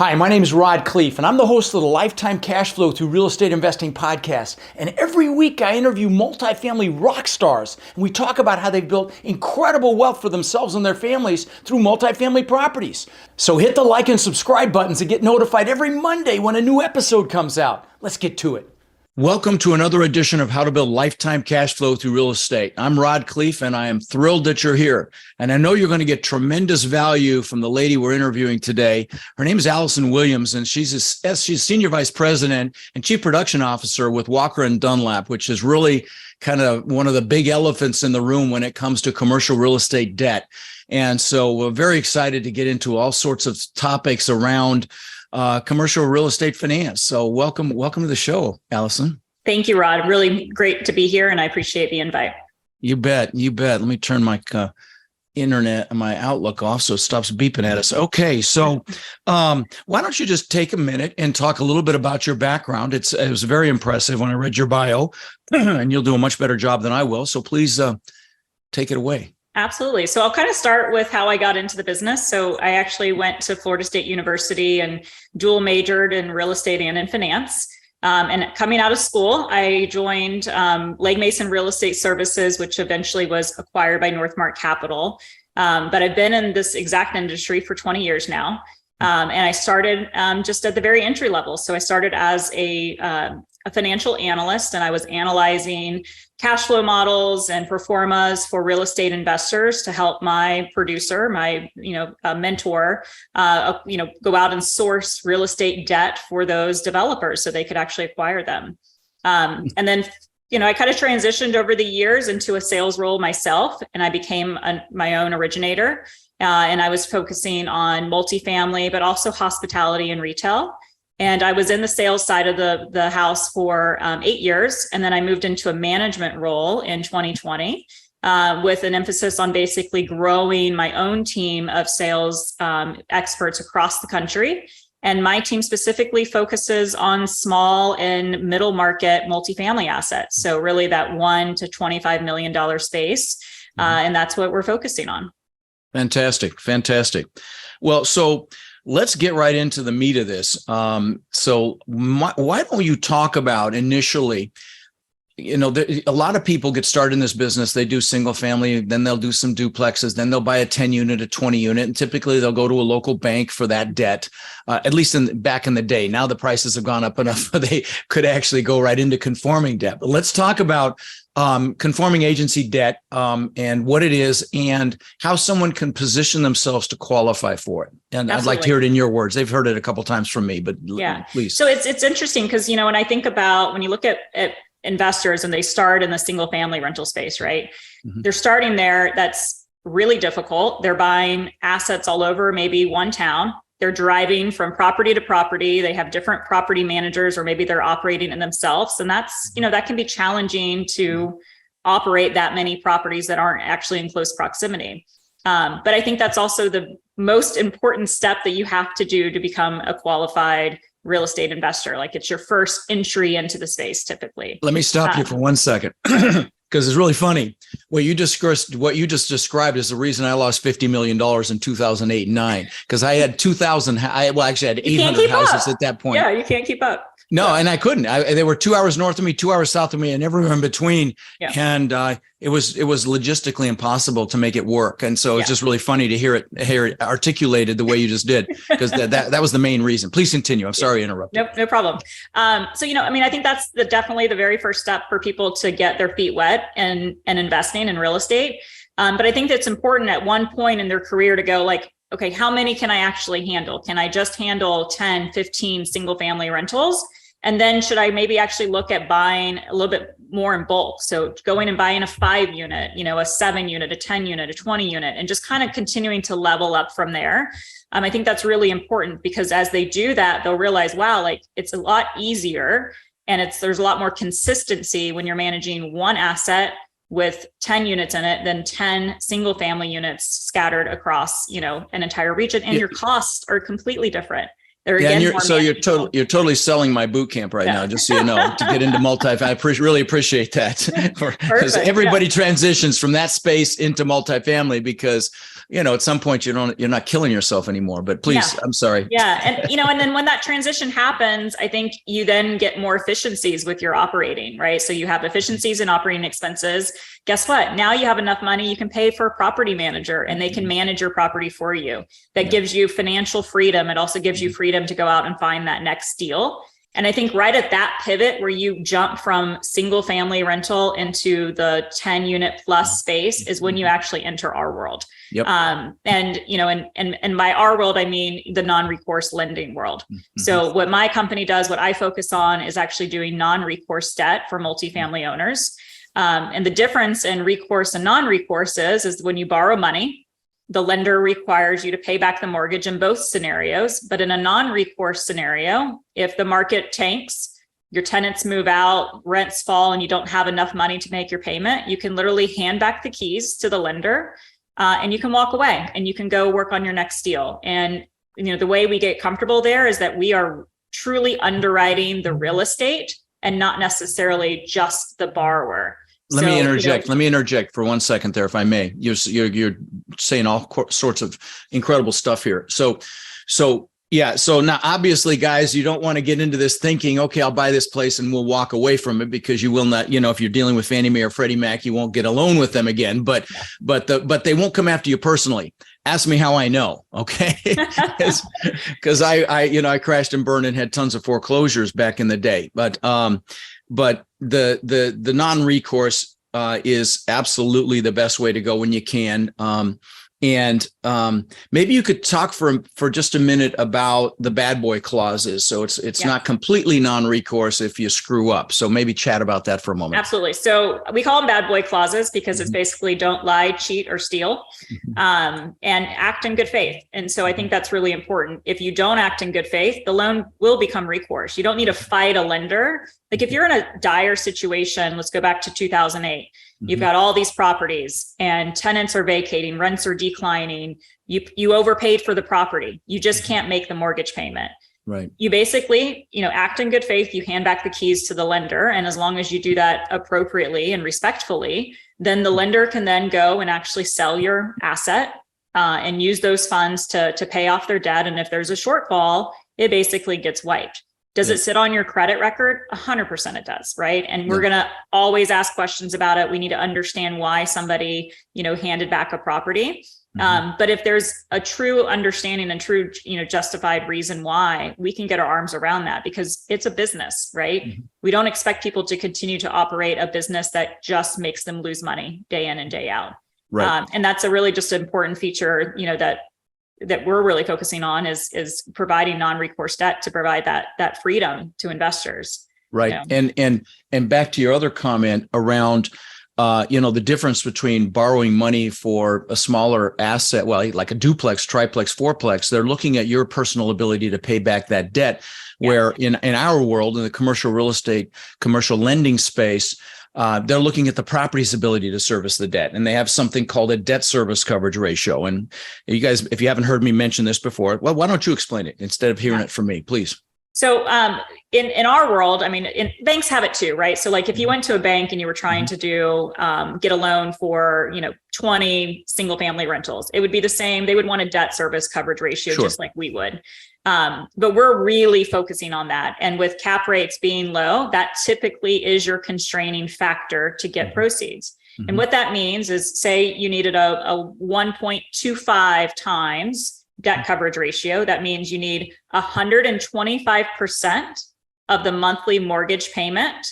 Hi, my name is Khleif, and I'm the host of the Lifetime Cash Flow Through Real Estate Investing podcast. And every week I interview multifamily rock stars, and we talk about how they've built incredible wealth for themselves and their families through multifamily properties. So hit the like and subscribe buttons to get notified every Monday when a new episode comes out. Let's get to it. Welcome to another edition of How to Build Lifetime Cash Flow Through Real Estate. I'm Khleif, and I am thrilled that you're here. And I know you're going to get tremendous value from the lady we're interviewing today. Her name is Alison Williams, and she's Senior Vice President and Chief Production Officer with Walker Dunlop, which is really kind of one of the big elephants in the room when it comes to commercial real estate debt. And so we're very excited to get into all sorts of topics around commercial real estate finance. So welcome to the show, Alison. Thank you, Rod. Really great to be here, and I appreciate the invite. You bet. Let me turn my internet and my Outlook off so it stops beeping at us. Okay, so why don't you just take a minute and talk a little bit about your background? It was very impressive when I read your bio, and you'll do a much better job than I will. So please take it away. Absolutely. So I'll kind of start with how I got into the business. So I actually went to Florida State University and dual majored in real estate and in finance. And coming out of school, I joined Legg Mason Real Estate Services, which eventually was acquired by Northmark Capital. But I've been in this exact industry for 20 years now. And I started just at the very entry level. So I started as a financial analyst, and I was analyzing cash flow models and pro formas for real estate investors to help my producer, my mentor, go out and source real estate debt for those developers so they could actually acquire them. And then I kind of transitioned over the years into a sales role myself, and I became my own originator. And I was focusing on multifamily, but also hospitality and retail. And I was in the sales side of the house for 8 years. And then I moved into a management role in 2020 with an emphasis on basically growing my own team of sales experts across the country. And my team specifically focuses on small and middle market multifamily assets. So really that $1 to $25 million space. And that's what we're focusing on. Fantastic. Well, so let's get right into the meat of this. Why don't you talk about initially, a lot of people get started in this business. They do single family, then they'll do some duplexes, then they'll buy a 10 unit, a 20 unit, and typically they'll go to a local bank for that debt, at least back in the day. Now the prices have gone up enough where they could actually go right into conforming debt. But let's talk about conforming agency debt and what it is and how someone can position themselves to qualify for it. And Absolutely. I'd like to hear it in your words. They've heard it a couple of times from me, but please. So it's interesting because, when I think about when you look at investors and they start in the single family rental space, right? Mm-hmm. They're starting there. That's really difficult. They're buying assets all over maybe one town. They're driving from property to property. They have different property managers, or maybe they're operating in themselves. And that's, that can be challenging to operate that many properties that aren't actually in close proximity. But I think that's also the most important step that you have to do to become a qualified real estate investor. Like it's your first entry into the space typically. Let me stop you for 1 second. Because it's really funny. What you just described is the reason I lost $50 million in 2008 and 9, because I had 2,000. I actually had 800 houses at that point. Yeah, you can't keep up. No, and I couldn't. They were 2 hours north of me, 2 hours south of me, and everywhere in between. Yeah. And it was logistically impossible to make it work. And so it's just really funny to hear it articulated the way you just did, because that was the main reason. Please continue. I'm sorry to interrupt. No problem. I think that's definitely the very first step for people to get their feet wet and investing in real estate. But I think that's important at one point in their career to go like, okay, how many can I actually handle? Can I just handle 10, 15 single family rentals? And then should I maybe actually look at buying a little bit more in bulk? So going and buying a 5 unit, a 7 unit, a 10 unit, a 20 unit, and just kind of continuing to level up from there. I think that's really important because as they do that, they'll realize, wow, like it's a lot easier and there's a lot more consistency when you're managing one asset with 10 units in it than 10 single family units scattered across, an entire region, and your costs are completely different. They're Yeah, again, and you're totally selling my boot camp right now, just so you know, to get into multifamily. I really appreciate that, because everybody transitions from that space into multifamily because, at some point you're not killing yourself anymore. But please, I'm sorry. Yeah, and and then when that transition happens, I think you then get more efficiencies with your operating, right? So you have efficiencies in operating expenses. Guess what? Now you have enough money, you can pay for a property manager and they can manage your property for you. That gives you financial freedom. It also gives you freedom to go out and find that next deal. And I think right at that pivot where you jump from single family rental into the 10 unit plus space is when you actually enter our world. Yep. And by our world, I mean the non-recourse lending world. So what my company does, what I focus on is actually doing non-recourse debt for multifamily owners. And the difference in recourse and non-recourse is when you borrow money, the lender requires you to pay back the mortgage in both scenarios. But in a non-recourse scenario, if the market tanks, your tenants move out, rents fall, and you don't have enough money to make your payment, you can literally hand back the keys to the lender and you can walk away and you can go work on your next deal. And the way we get comfortable there is that we are truly underwriting the real estate and not necessarily just the borrower. Let me interject for 1 second there, if I may. You're saying all sorts of incredible stuff here. So now obviously, guys, you don't want to get into this thinking, okay, I'll buy this place and we'll walk away from it, because you will not, if you're dealing with Fannie Mae or Freddie Mac, you won't get a loan with them again, but they won't come after you personally. Ask me how I know. Okay. Because I crashed and burned and had tons of foreclosures back in the day, but the non-recourse is absolutely the best way to go when you can. And maybe you could talk for just a minute about the bad boy clauses. So it's not completely non-recourse if you screw up. So maybe chat about that for a moment. Absolutely. So we call them bad boy clauses because it's basically don't lie, cheat, or steal, and act in good faith. And so I think that's really important. If you don't act in good faith, the loan will become recourse. You don't need to fight a lender. Like if you're in a dire situation, let's go back to 2008. You've got all these properties and tenants are vacating, rents are declining. You overpaid for the property. You just can't make the mortgage payment. Right. You basically, act in good faith. You hand back the keys to the lender. And as long as you do that appropriately and respectfully, then the lender can then go and actually sell your asset and use those funds to pay off their debt. And if there's a shortfall, it basically gets wiped. Does it sit on your credit record? 100% it does, right? And we're going to always ask questions about it. We need to understand why somebody, handed back a property. But if there's a true understanding and true, justified reason why, we can get our arms around that because it's a business, right? We don't expect people to continue to operate a business that just makes them lose money day in and day out. Right. And that's a really just important feature, that we're really focusing on is providing non-recourse debt to provide that freedom to investors. Right. And back to your other comment around, the difference between borrowing money for a smaller asset, well, like a duplex, triplex, fourplex, they're looking at your personal ability to pay back that debt. Where in our world, in the commercial real estate, commercial lending space, they're looking at the property's ability to service the debt, and they have something called a debt service coverage ratio. And you guys, if you haven't heard me mention this before, well, why don't you explain it instead of hearing it from me, please? So in our world, banks have it too, right? So like if you went to a bank and you were trying to get a loan for, 20 single family rentals, it would be the same. They would want a debt service coverage ratio, just like we would. But we're really focusing on that. And with cap rates being low, that typically is your constraining factor to get proceeds. And what that means is, say you needed a 1.25 times debt coverage ratio. That means you need 125% of the monthly mortgage payment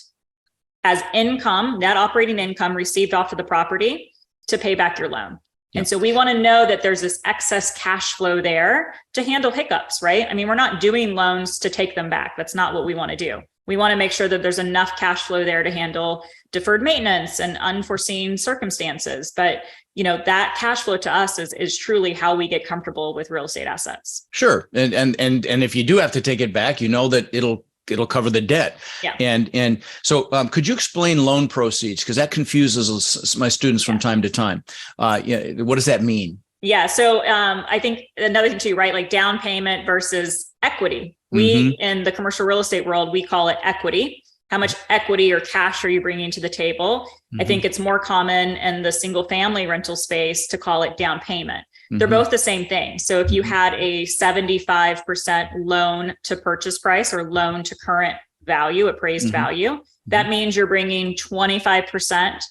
as income, net operating income received off of the property to pay back your loan. And so we want to know that there's this excess cash flow there to handle hiccups, right? We're not doing loans to take them back. That's not what we want to do. We want to make sure that there's enough cash flow there to handle deferred maintenance and unforeseen circumstances. But, that cash flow to us is truly how we get comfortable with real estate assets. Sure. And if you do have to take it back, that it'll cover the debt. Yeah. And so could you explain loan proceeds? Because that confuses my students from time to time. What does that mean? Yeah. So I think another thing too, right? Like down payment versus equity. We, in the commercial real estate world, we call it equity. How much equity or cash are you bringing to the table? I think it's more common in the single family rental space to call it down payment. They're both the same thing. So if you had a 75% loan to purchase price or loan to current value, appraised value, that means you're bringing 25%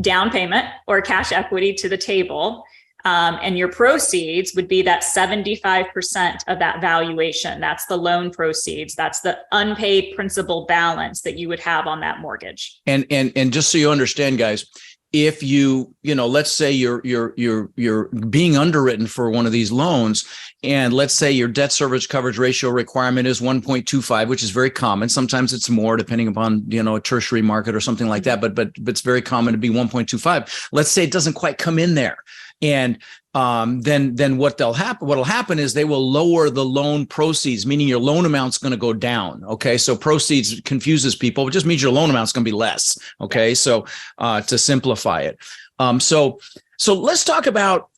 down payment or cash equity to the table. And your proceeds would be that 75% of that valuation. That's the loan proceeds. That's the unpaid principal balance that you would have on that mortgage. And just so you understand, guys, if let's say you're being underwritten for one of these loans, and let's say your debt service coverage ratio requirement is 1.25, which is very common. Sometimes it's more depending upon, a tertiary market or something like that, but it's very common to be 1.25. Let's say it doesn't quite come in there. And then what'll happen is they will lower the loan proceeds, meaning your loan amount's going to go down. Okay. So proceeds confuses people. It just means your loan amount's going to be less. Okay. So to simplify it. So let's talk about,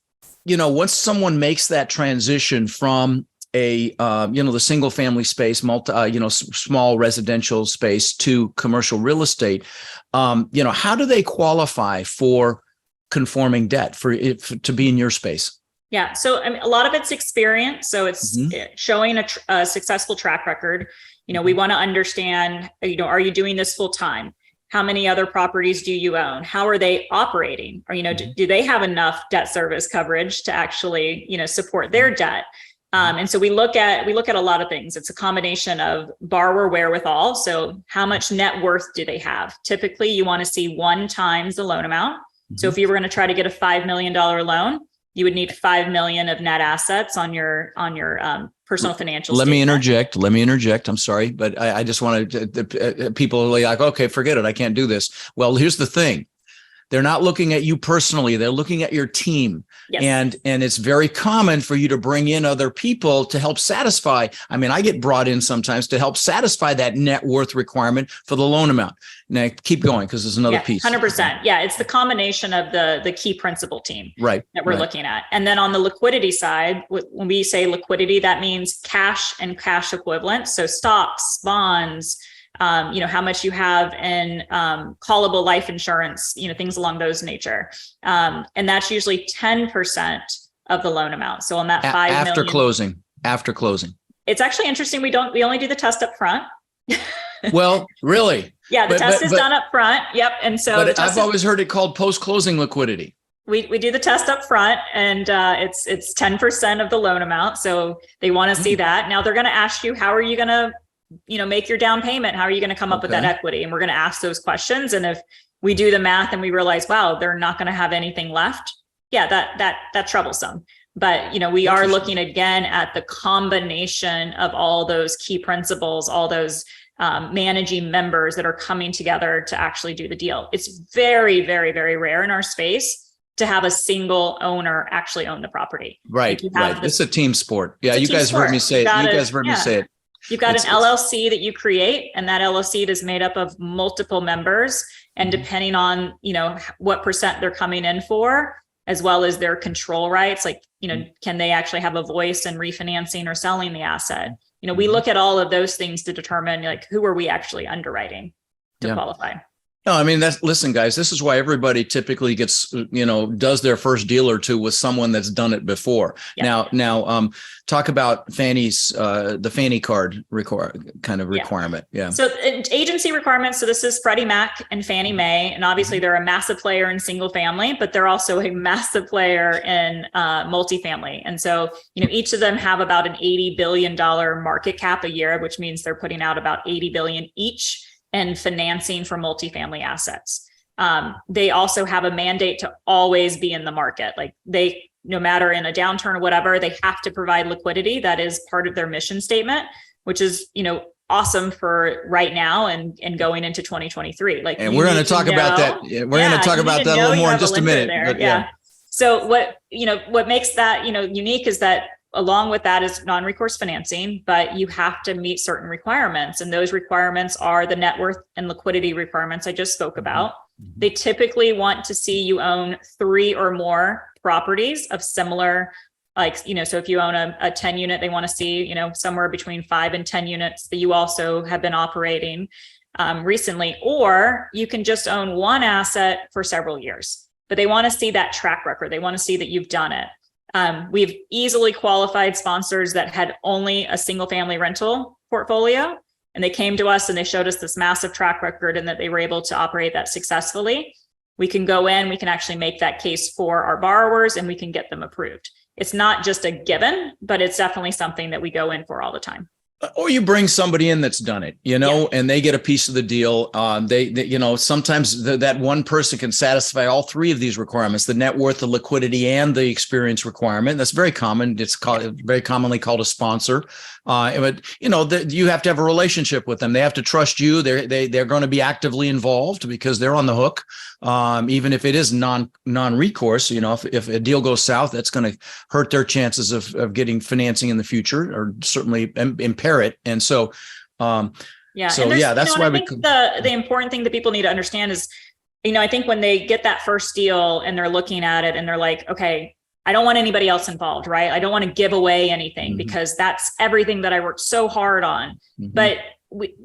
once someone makes that transition from the single family space, small residential space to commercial real estate, how do they qualify for conforming debt to be in your space? Yeah. So a lot of it's experience. So it's showing a successful track record. We want to understand, are you doing this full time? How many other properties do you own? How are they operating? Or, do they have enough debt service coverage to actually, support their debt? And so we look at a lot of things. It's a combination of borrower wherewithal. So how much net worth do they have? Typically, you want to see 1 times the loan amount. So if you were going to try to get a $5 million loan, you would need $5 million of net assets on your personal financial statement. Let me interject. I'm sorry, but I just wanted to, people are like, okay, forget it. I can't do this. Well, here's the thing. They're not looking at you personally. They're looking at your team. Yes. And it's very common for you to bring in other people to help satisfy. I mean, I get brought in sometimes to help satisfy that net worth requirement for the loan amount. Now keep going, because there's another piece. 100%. Yeah. It's the combination of the key principal team that we're looking at. And then on the liquidity side, when we say liquidity, that means cash and cash equivalents. So stocks, bonds, how much you have in callable life insurance, things along those nature. And that's usually 10% of the loan amount. So on that $5 million. After closing. It's actually interesting. We only do the test up front. Well, really? Yeah, the test is done up front. Yep. And so I've always heard it called post-closing liquidity. We do the test up front, and it's 10% of the loan amount. So they want to see that. Now they're going to ask you, how are you going to make your down payment? How are you going to come up with that equity? And we're going to ask those questions. And if we do the math and we realize, wow, they're not going to have anything left. Yeah, that's troublesome. But, we are looking again at the combination of all those key principles, all those managing members that are coming together to actually do the deal. It's very, very, very rare in our space to have a single owner actually own the property. Right. It's a team sport. Yeah. You guys heard me say it. You guys heard me say it. You've got an LLC that you create, and that LLC is made up of multiple members. And depending on, what percent they're coming in for, as well as their control rights, like, can they actually have a voice in refinancing or selling the asset? We look at all of those things to determine, like, who are we actually underwriting to qualify? No, I mean, listen, guys, this is why everybody typically gets, does their first deal or two with someone that's done it before. Yeah. Now, talk about Fannie's, the Fannie card requirement. Yeah. So agency requirements. So this is Freddie Mac and Fannie Mae, and obviously they're a massive player in single family, but they're also a massive player in multifamily. And so, each of them have about an $80 billion market cap a year, which means they're putting out about $80 billion each and financing for multifamily assets. They also have a mandate to always be in the market. Like no matter in a downturn or whatever, they have to provide liquidity. That is part of their mission statement, which is, awesome for right now and going into 2023. And we're going to talk about that. We're going to talk about that a little more in just a minute. But, So what makes that, unique is that along with that is non-recourse financing, but you have to meet certain requirements. And those requirements are the net worth and liquidity requirements I just spoke about. They typically want to see you own 3 or more properties of similar Like, so if you own a 10 unit, they want to see, somewhere between 5 and 10 units that you also have been operating recently, or you can just own one asset for several years, but they want to see that track record. They want to see that you've done it. We've easily qualified sponsors that had only a single family rental portfolio, and they came to us and they showed us this massive track record and that they were able to operate that successfully. We can go in, we can actually make that case for our borrowers, and we can get them approved. It's not just a given, but it's definitely something that we go in for all the time. Or you bring somebody in that's done it, and they get a piece of the deal. They sometimes that one person can satisfy all three of these requirements: the net worth, the liquidity, and the experience requirement. That's very common. It's very commonly called a sponsor. But you have to have a relationship with them. They have to trust you. They're going to be actively involved because they're on the hook. Even if it is non-recourse, if a deal goes south, that's going to hurt their chances of getting financing in the future, or certainly impair it. And so, that's why the important thing that people need to understand is, I think when they get that first deal and they're looking at it and they're like, okay, I don't want anybody else involved, right? I don't want to give away anything because that's everything that I worked so hard on. But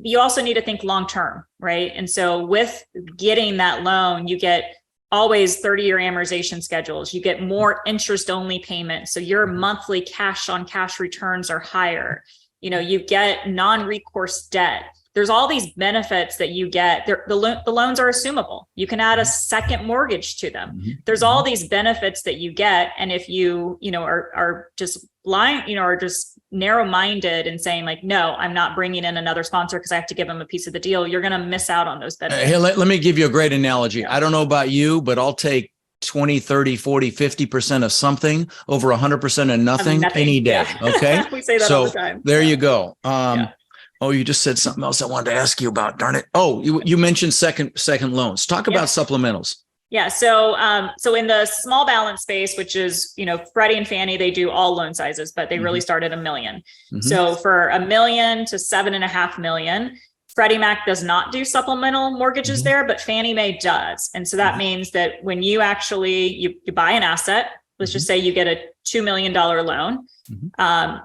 you also need to think long-term, right? And so with getting that loan, you get always 30-year amortization schedules. You get more interest-only payments. So your monthly cash on cash returns are higher. You get non-recourse debt. There's all these benefits that you get. The loans are assumable. You can add a second mortgage to them. There's all these benefits that you get. And if you, are just blind, are just narrow-minded and saying like, no, I'm not bringing in another sponsor because I have to give them a piece of the deal, you're going to miss out on those benefits. Hey, let me give you a great analogy. I don't know about you, but I'll take 20, 30, 40, 50% of something over 100% of nothing any day. Yeah. Okay. We say that all the time. There you go. Oh, you just said something else I wanted to ask you about. Darn it. Oh, you mentioned second loans. Talk about supplementals. Yeah. So in the small balance space, which is, Freddie and Fannie, they do all loan sizes, but they really start at $1 million. So for $1 million to $7.5 million, Freddie Mac does not do supplemental mortgages there, but Fannie Mae does. And so that means that when you actually, you buy an asset, let's just say you get a $2 million loan,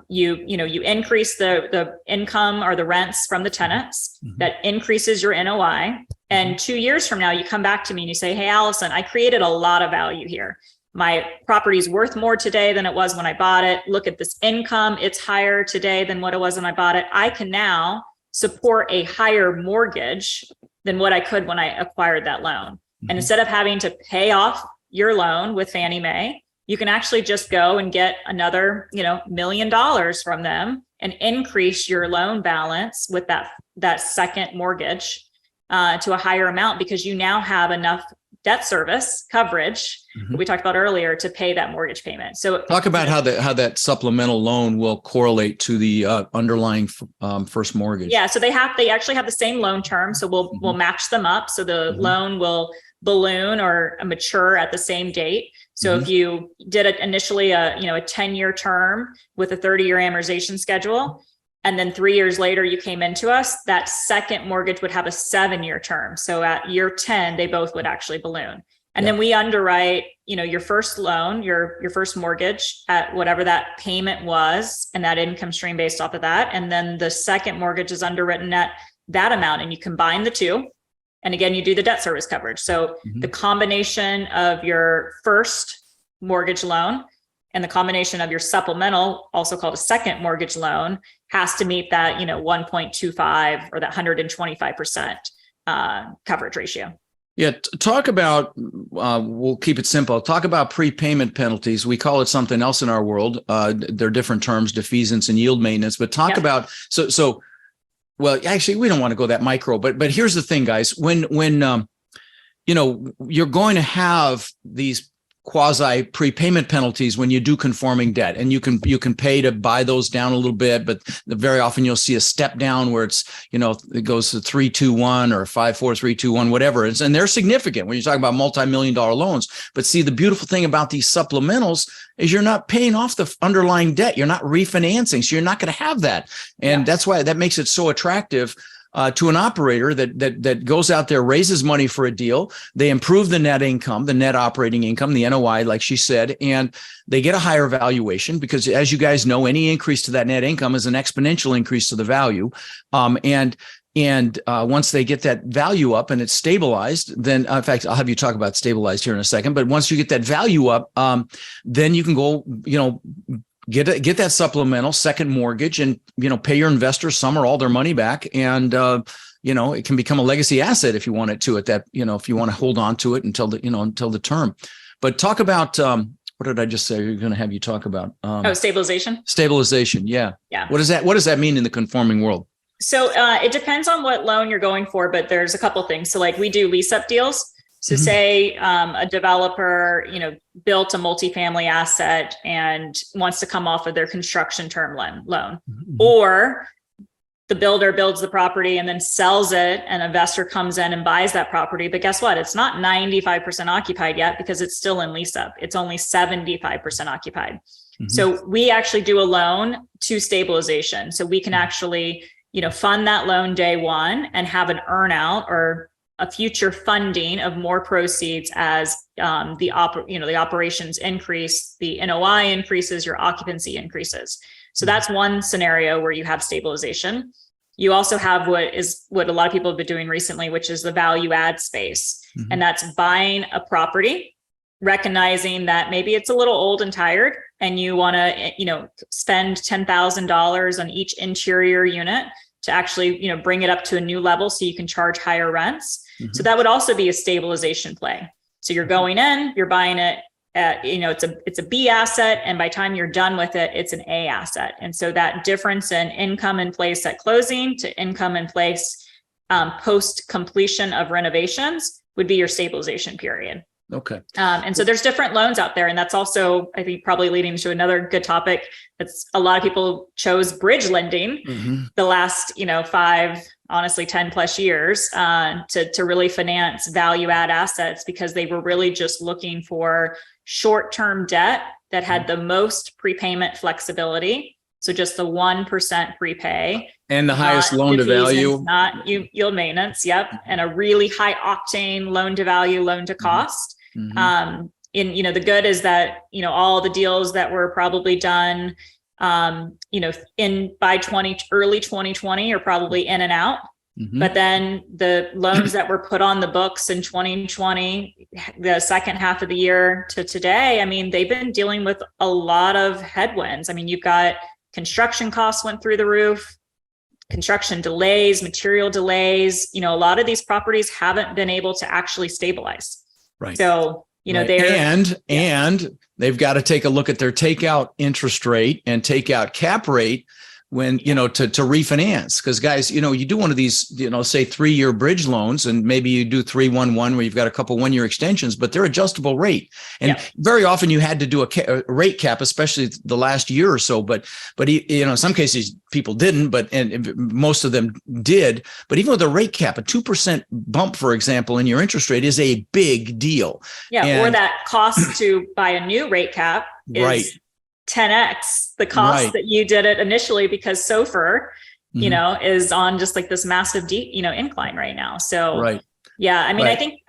you increase the income or the rents from the tenants, that increases your NOI. And 2 years from now, you come back to me and you say, hey, Alison, I created a lot of value here. My property is worth more today than it was when I bought it. Look at this income. It's higher today than what it was when I bought it. I can now support a higher mortgage than what I could when I acquired that loan. And instead of having to pay off your loan with Fannie Mae, you can actually just go and get another, $1 million from them and increase your loan balance with that second mortgage to a higher amount because you now have enough debt service coverage that we talked about earlier to pay that mortgage payment. So talk about how that supplemental loan will correlate to the underlying first mortgage. Yeah, so they actually have the same loan term. So we'll match them up. So the loan will balloon or mature at the same date. So if you did it initially a 10-year term with a 30-year amortization schedule, and then 3 years later you came into us, that second mortgage would have a 7-year term. So at year 10, they both would actually balloon. And then we underwrite, your first loan, your first mortgage at whatever that payment was and that income stream based off of that. And then the second mortgage is underwritten at that amount, and you combine the two. And again, you do the debt service coverage. So the combination of your first mortgage loan and the combination of your supplemental, also called a second mortgage loan, has to meet that, 1.25 or that 125% coverage ratio. Yeah. Talk about, we'll keep it simple. Talk about prepayment penalties. We call it something else in our world. There are different terms, defeasance and yield maintenance, but talk about, well, actually, we don't want to go that micro, but here's the thing, guys. When you're going to have these quasi prepayment penalties when you do conforming debt, and you can pay to buy those down a little bit, but very often you'll see a step down where it's, it goes to 3-2-1 or 5-4-3-2-1, whatever. And they're significant when you're talking about multi-million-dollar loans. But see, the beautiful thing about these supplementals is you're not paying off the underlying debt. You're not refinancing. So you're not going to have that. And that's why that makes it so attractive. to an operator that goes out there, raises money for a deal. They improve the net income, the net operating income, the NOI, like she said, and they get a higher valuation because, as you guys know, any increase to that net income is an exponential increase to the value. And once they get that value up and it's stabilized, then in fact, I'll have you talk about stabilized here in a second. But once you get that value up, then you can go, get that supplemental second mortgage and, pay your investors some or all their money back. And, it can become a legacy asset if you want it to at that, if you want to hold on to it until the term. But talk about, what did I just say? You're going to have you talk about stabilization. Stabilization. Yeah. Yeah. What does that mean in the conforming world? So it depends on what loan you're going for, but there's a couple things. So like we do lease up deals. So say a developer, built a multifamily asset and wants to come off of their construction term loan, or the builder builds the property and then sells it, and an investor comes in and buys that property. But guess what? It's not 95% occupied yet because it's still in lease up. It's only 75% occupied. So we actually do a loan to stabilization. So we can actually fund that loan day one and have an earnout or a future funding of more proceeds as the operations increase, the NOI increases, your occupancy increases. So that's one scenario where you have stabilization. You also have what a lot of people have been doing recently, which is the value add space. And that's buying a property, recognizing that maybe it's a little old and tired and you want to, spend $10,000 on each interior unit to actually, bring it up to a new level so you can charge higher rents. So that would also be a stabilization play. So you're going in, you're buying it at, it's a B asset. And by the time you're done with it, it's an A asset. And so that difference in income in place at closing to income in place post completion of renovations would be your stabilization period. Okay. And so there's different loans out there. And that's also, I think, probably leading to another good topic. That's a lot of people chose bridge lending the last, 10 plus years to really finance value add assets because they were really just looking for short-term debt that had the most prepayment flexibility. So just the 1% prepay. And the highest loan to value. Not yield maintenance. Yep. And a really high octane loan to value, loan to cost. The good is that, all the deals that were probably done, by early 2020 are probably in and out. But then the loans that were put on the books in 2020, the second half of the year to today, they've been dealing with a lot of headwinds. You've got construction costs went through the roof, construction delays, material delays. A lot of these properties haven't been able to actually stabilize. Right. So, and they've got to take a look at their takeout interest rate and takeout cap rate when, to refinance. Because guys, you do one of these, say 3-year bridge loans, and maybe you do 3-1-1 where you've got a couple 1-year extensions, but they're adjustable rate. And very often you had to do a rate cap, especially the last year or so. But in some cases people didn't, and most of them did. But even with a rate cap, a 2% bump, for example, in your interest rate is a big deal. Or that cost to buy a new rate cap is 10x the cost that you did it initially, because SOFR, is on just like this massive incline right now. So I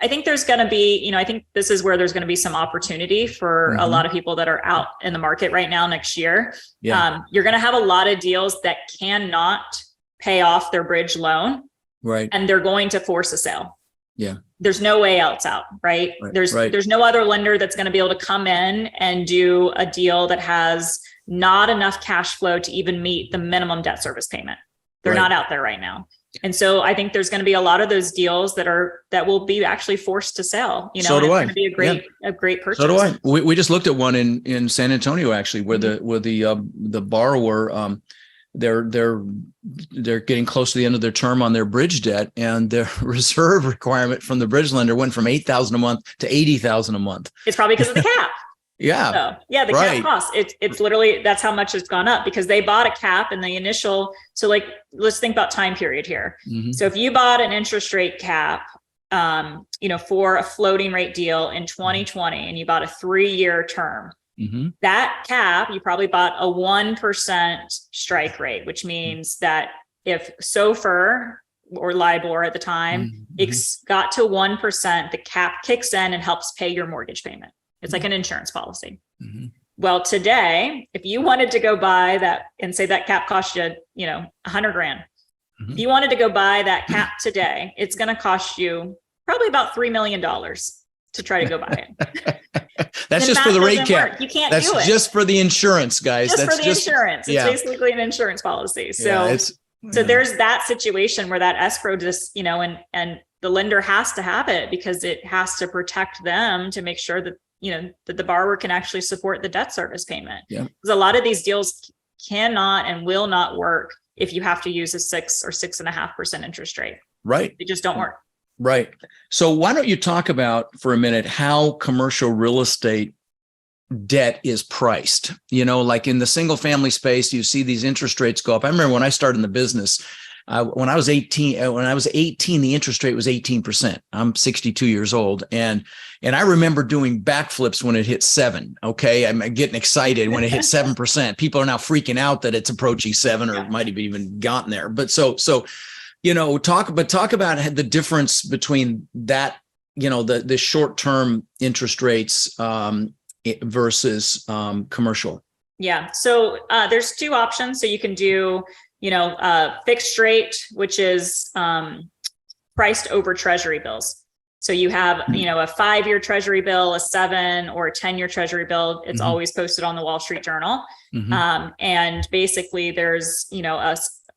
think there's going to be, I think this is where there's going to be some opportunity for a lot of people that are out in the market right now next year. You're going to have a lot of deals that cannot pay off their bridge loan. Right. And they're going to force a sale. Yeah. There's no way else out, right? There's no other lender that's going to be able to come in and do a deal that has not enough cash flow to even meet the minimum debt service payment. They're not out there right now. And so I think there's going to be a lot of those deals that will be actually forced to sell. So do I. It's going to be a great purchase. So do I. We just looked at one in San Antonio, actually, where the borrower they're getting close to the end of their term on their bridge debt, and their reserve requirement from the bridge lender went from $8,000 a month to $80,000 a month. It's probably because of the cap. The cap cost. It's literally, that's how much it's gone up, because they bought a cap in the initial. So let's think about time period here. So if you bought an interest rate cap, for a floating rate deal in 2020, and you bought a 3-year term, that cap, you probably bought a 1% strike rate, which means that if SOFR or LIBOR at the time, got to 1%, the cap kicks in and helps pay your mortgage payment. It's like an insurance policy. Well, today, if you wanted to go buy that and say that cap cost you, $100,000, if you wanted to go buy that cap today, it's going to cost you probably about $3 million to try to go buy it. That's just for the rate cap. Work. You can't That's do it. just for the insurance, guys. Just That's for the insurance. It's basically an insurance policy. So, so there's that situation where that escrow just, and the lender has to have it because it has to protect them to make sure that, that the borrower can actually support the debt service payment. Because a lot of these deals cannot and will not work if you have to use a 6 or 6.5% interest rate. Right. They just don't work. Right. So why don't you talk about for a minute how commercial real estate debt is priced? Like in the single family space, you see these interest rates go up. I remember when I started in the business, when I was 18, the interest rate was 18%. I'm 62 years old. And I remember doing backflips when it hit 7. Okay. I'm getting excited when it hit 7%. People are now freaking out that it's approaching 7 or might have even gotten there. But so talk about the difference between that, the short-term interest rates versus commercial. Yeah. So there's 2 options. So you can do, fixed rate, which is priced over treasury bills. So you have, a 5-year treasury bill, a 7 or a 10-year treasury bill. It's always posted on the Wall Street Journal. And basically there's,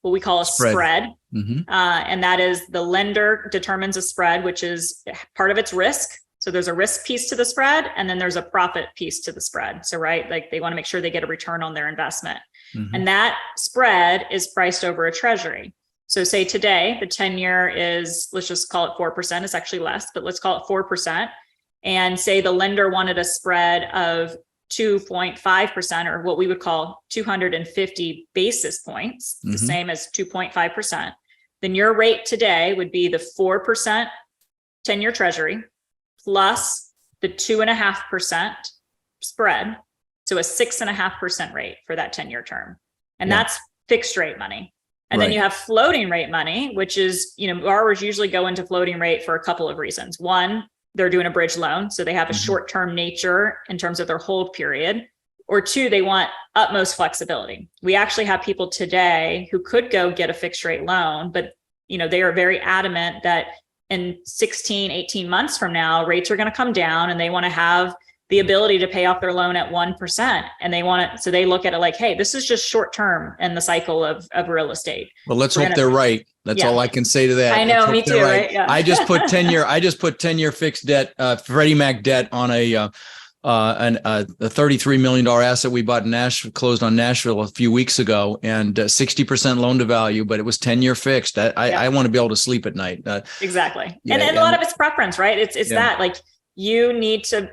what we call a spread. And that is the lender determines a spread, which is part of its risk. So there's a risk piece to the spread, and then there's a profit piece to the spread. So, like they want to make sure they get a return on their investment. And that spread is priced over a treasury. So say today, the 10-year is, let's just call it 4%. It's actually less, but let's call it 4%. And say the lender wanted a spread of 2.5%, or what we would call 250 basis points, the same as 2.5%. Then your rate today would be the 4% 10-year treasury plus the 2.5% spread. So a 6.5% rate for that 10-year term. And that's fixed rate money. And then you have floating rate money, which is, borrowers usually go into floating rate for a couple of reasons. One, they're doing a bridge loan, so they have a short-term nature in terms of their hold period. Or 2, they want utmost flexibility. We actually have people today who could go get a fixed rate loan, but they are very adamant that in 16, 18 months from now, rates are going to come down and they want to have the ability to pay off their loan at 1%. And they want it, so they look at it like, hey, this is just short-term in the cycle of real estate. Well, let's hope they're right. That's all I can say to that. I know, me too, right? Yeah. I just put 10-year fixed debt, Freddie Mac debt on a $33 million asset we bought in Nashville, closed on Nashville a few weeks ago, and 60% loan to value, but it was 10-year fixed. I want to be able to sleep at night. Exactly. And a lot of it's preference, right? It's that, like, you need to,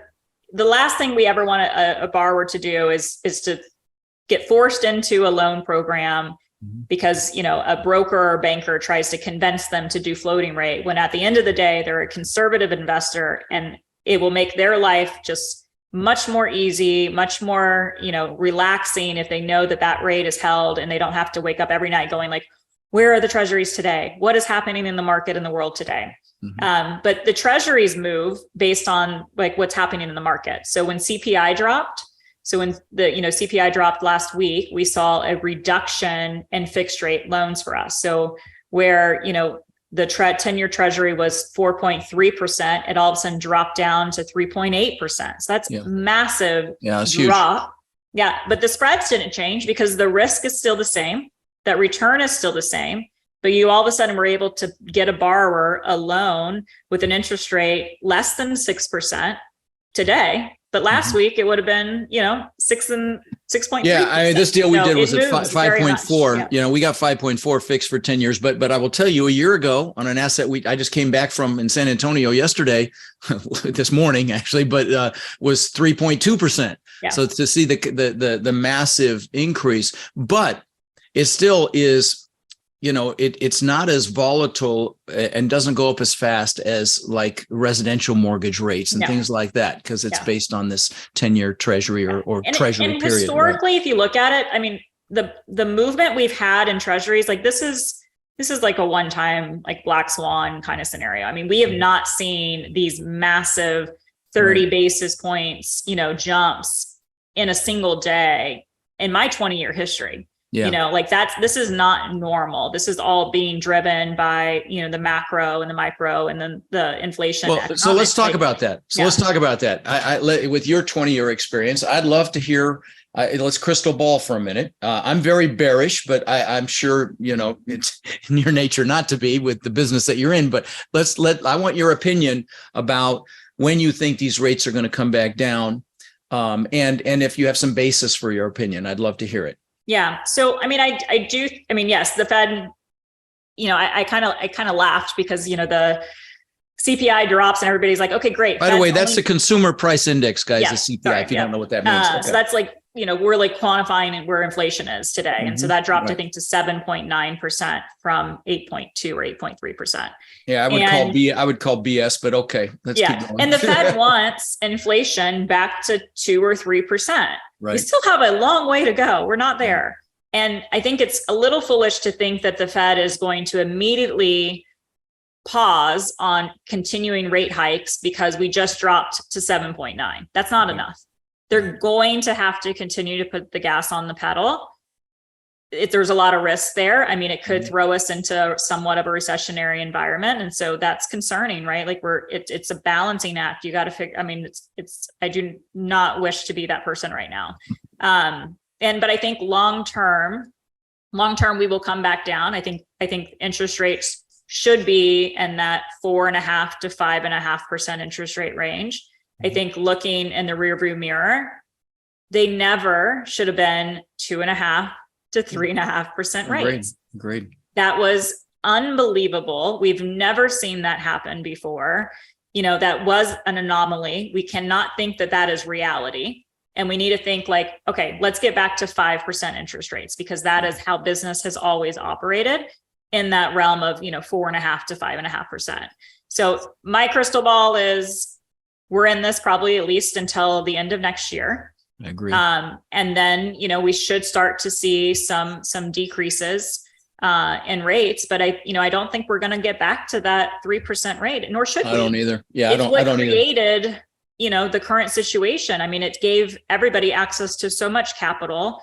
the last thing we ever want a borrower to do is to get forced into a loan program because, a broker or banker tries to convince them to do floating rate, when at the end of the day, they're a conservative investor, and it will make their life just much more easy, much more, relaxing if they know that rate is held and they don't have to wake up every night going like, where are the treasuries today? What is happening in the market in the world today? But the treasuries move based on like what's happening in the market. So when CPI dropped, CPI dropped last week, we saw a reduction in fixed rate loans for us. So where, the 10-year treasury was 4.3%, it all of a sudden dropped down to 3.8%. So that's massive drop. Huge. But the spreads didn't change because the risk is still the same. That return is still the same. But you all of a sudden were able to get a borrower a loan with an interest rate less than 6% today. But last week it would have been, 6.3%. Yeah, I mean, this deal we did was at 5.4. We got 5.4 fixed for 10 years. But I will tell you, a year ago on an asset I just came back from in San Antonio yesterday, this morning actually, but was 3.2%. Yeah. So to see the massive increase, but it still is. It's not as volatile and doesn't go up as fast as like residential mortgage rates and things like that, because it's based on this 10-year treasury or treasury period. Historically, if you look at it, I mean, the movement we've had in treasuries, like this is this is like a one-time, like black swan kind of scenario. I mean, we have not seen these massive 30 basis points, jumps in a single day in my 20-year history. Yeah. Like this is not normal. This is all being driven by, the macro and the micro and then the inflation. Well, so let's talk about that. Let's talk about that. With your 20-year experience, I'd love to hear, let's crystal ball for a minute. I'm very bearish, but I'm sure, it's in your nature not to be with the business that you're in, but I want your opinion about when you think these rates are going to come back down. And if you have some basis for your opinion, I'd love to hear it. Yeah. So, yes, the Fed, I kind of laughed because, the CPI drops and everybody's like, okay, great. By the way, that's the consumer price index, guys, the CPI, sorry, if you don't know what that means. Okay. So that's like, we're like quantifying where inflation is today. And so that dropped, I think, to 7.9% from 8.2 or 8.3%. Yeah, I would call BS, but okay, let's keep going. And the Fed wants inflation back to 2 or 3%. Right. We still have a long way to go. We're not there. And I think it's a little foolish to think that the Fed is going to immediately pause on continuing rate hikes because we just dropped to 7.9. That's not enough. They're going to have to continue to put the gas on the pedal. There's a lot of risk there. I mean, it could throw us into somewhat of a recessionary environment. And so that's concerning, right? Like it's a balancing act. You got to figure, I do not wish to be that person right now. But I think long-term, we will come back down. I think interest rates should be in that 4.5% to 5.5% interest rate range. I think looking in the rearview mirror, they never should have been 2.5% to 3.5% rates. Agreed. That was unbelievable. We've never seen that happen before. That was an anomaly. We cannot think that is reality. And we need to think like, okay, let's get back to 5% interest rates because that is how business has always operated in that realm of, 4.5% to 5.5%. So my crystal ball is we're in this probably at least until the end of next year. I agree. And then, we should start to see some decreases in rates, but I don't think we're going to get back to that 3% rate, nor should we. I don't either. Yeah, I don't created, the current situation. I mean, it gave everybody access to so much capital.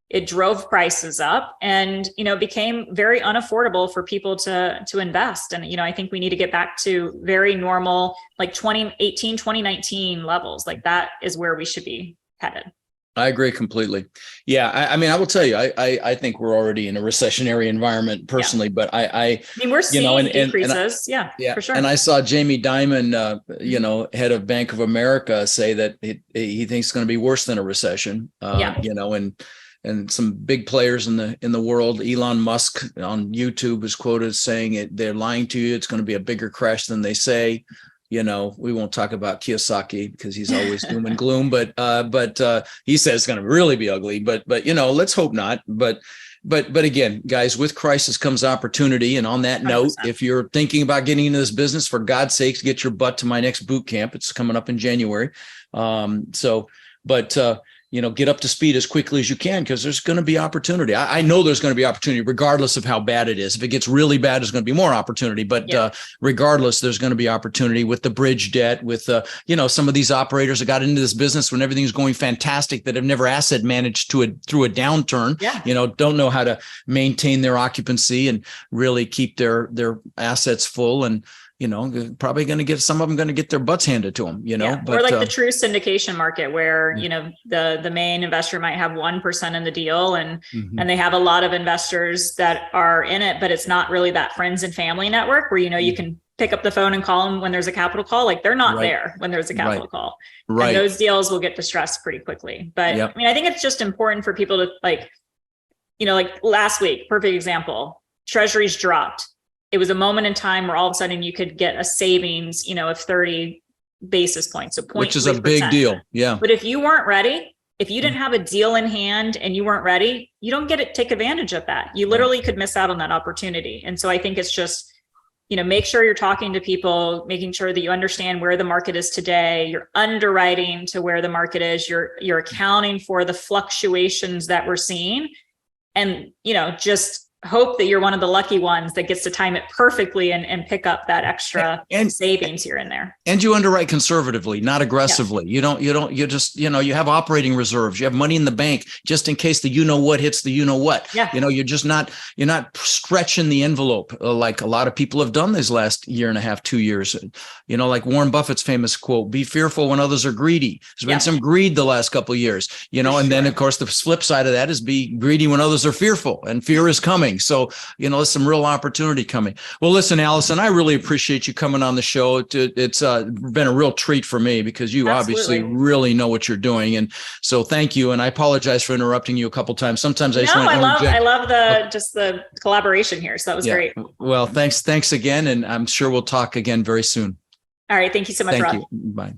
It drove prices up and, became very unaffordable for people to invest. And, I think we need to get back to very normal, like 2018, 2019 levels. Like that is where we should be headed. I agree completely. Yeah. I will tell you, I think we're already in a recessionary environment personally, but I mean, we're seeing decreases. Yeah, for sure. And I saw Jamie Dimon, head of Bank of America say that he thinks it's going to be worse than a recession, and some big players in the world, Elon Musk on YouTube is quoted saying they're lying to you. It's going to be a bigger crash than they say. We won't talk about Kiyosaki because he's always doom and gloom, but he says it's going to really be ugly, but let's hope not. But again, guys, with crisis comes opportunity. And on that note, 100%. If you're thinking about getting into this business, for God's sakes, get your butt to my next boot camp. It's coming up in January. Get up to speed as quickly as you can because there's going to be opportunity. I know there's going to be opportunity regardless of how bad it is. If it gets really bad, there's going to be more opportunity. But regardless, there's going to be opportunity with the bridge debt, with, some of these operators that got into this business when everything's going fantastic that have never asset managed through a downturn, don't know how to maintain their occupancy and really keep their assets full. And probably going to get some of them going to get their butts handed to them, But, or like the true syndication market where, the main investor might have 1% in the deal and they have a lot of investors that are in it, but it's not really that friends and family network where, you can pick up the phone and call them when there's a capital call. Like they're not there when there's a capital call. Right. And those deals will get distressed pretty quickly. But I think it's just important for people to like last week, perfect example, treasuries dropped. It was a moment in time where all of a sudden you could get a savings, of 30 basis points, which is a big deal. Yeah. But if you weren't ready, if you didn't have a deal in hand and you weren't ready, you don't take advantage of that. You literally could miss out on that opportunity. And so I think it's just, make sure you're talking to people, making sure that you understand where the market is today. You're underwriting to where the market is. You're accounting for the fluctuations that we're seeing. And, just hope that you're one of the lucky ones that gets to time it perfectly and pick up that extra savings here and there. And you underwrite conservatively, not aggressively. Yeah. You have operating reserves. You have money in the bank just in case the what hits the what. Yeah. You're not stretching the envelope like a lot of people have done this last year and a half, 2 years. Like Warren Buffett's famous quote, be fearful when others are greedy. There's been some greed the last couple of years, and then of course the flip side of that is be greedy when others are fearful, and fear is coming. So, there's some real opportunity coming. Well, listen, Alison, I really appreciate you coming on the show. It's been a real treat for me because you obviously really know what you're doing. And so thank you. And I apologize for interrupting you a couple of times. Sometimes I love the collaboration here. So that was great. Well, thanks again. And I'm sure we'll talk again very soon. All right. Thank you so much, Rod. Thank you. Bye.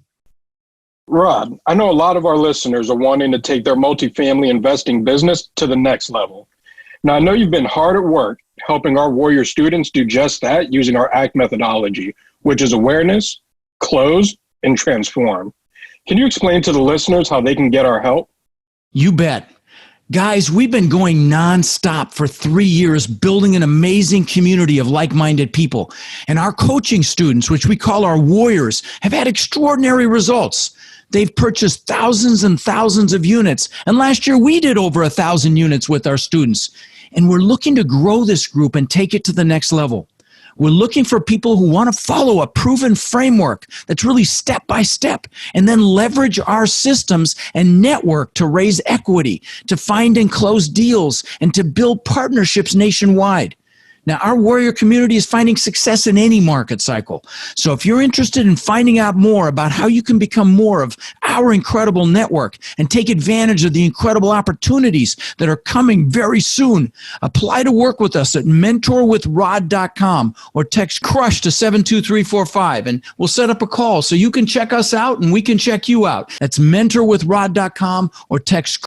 Rod, I know a lot of our listeners are wanting to take their multifamily investing business to the next level. Now, I know you've been hard at work helping our Warrior students do just that using our ACT methodology, which is awareness, close, and transform. Can you explain to the listeners how they can get our help? You bet. Guys, we've been going nonstop for 3 years, building an amazing community of like-minded people. And our coaching students, which we call our Warriors, have had extraordinary results. They've purchased thousands and thousands of units. And last year, we did over 1,000 units with our students. And we're looking to grow this group and take it to the next level. We're looking for people who want to follow a proven framework that's really step by step, and then leverage our systems and network to raise equity, to find and close deals, and to build partnerships nationwide. Now, our Warrior community is finding success in any market cycle. So if you're interested in finding out more about how you can become more of our incredible network and take advantage of the incredible opportunities that are coming very soon, apply to work with us at mentorwithrod.com or text CRUSH to 72345 and we'll set up a call so you can check us out and we can check you out. That's mentorwithrod.com or text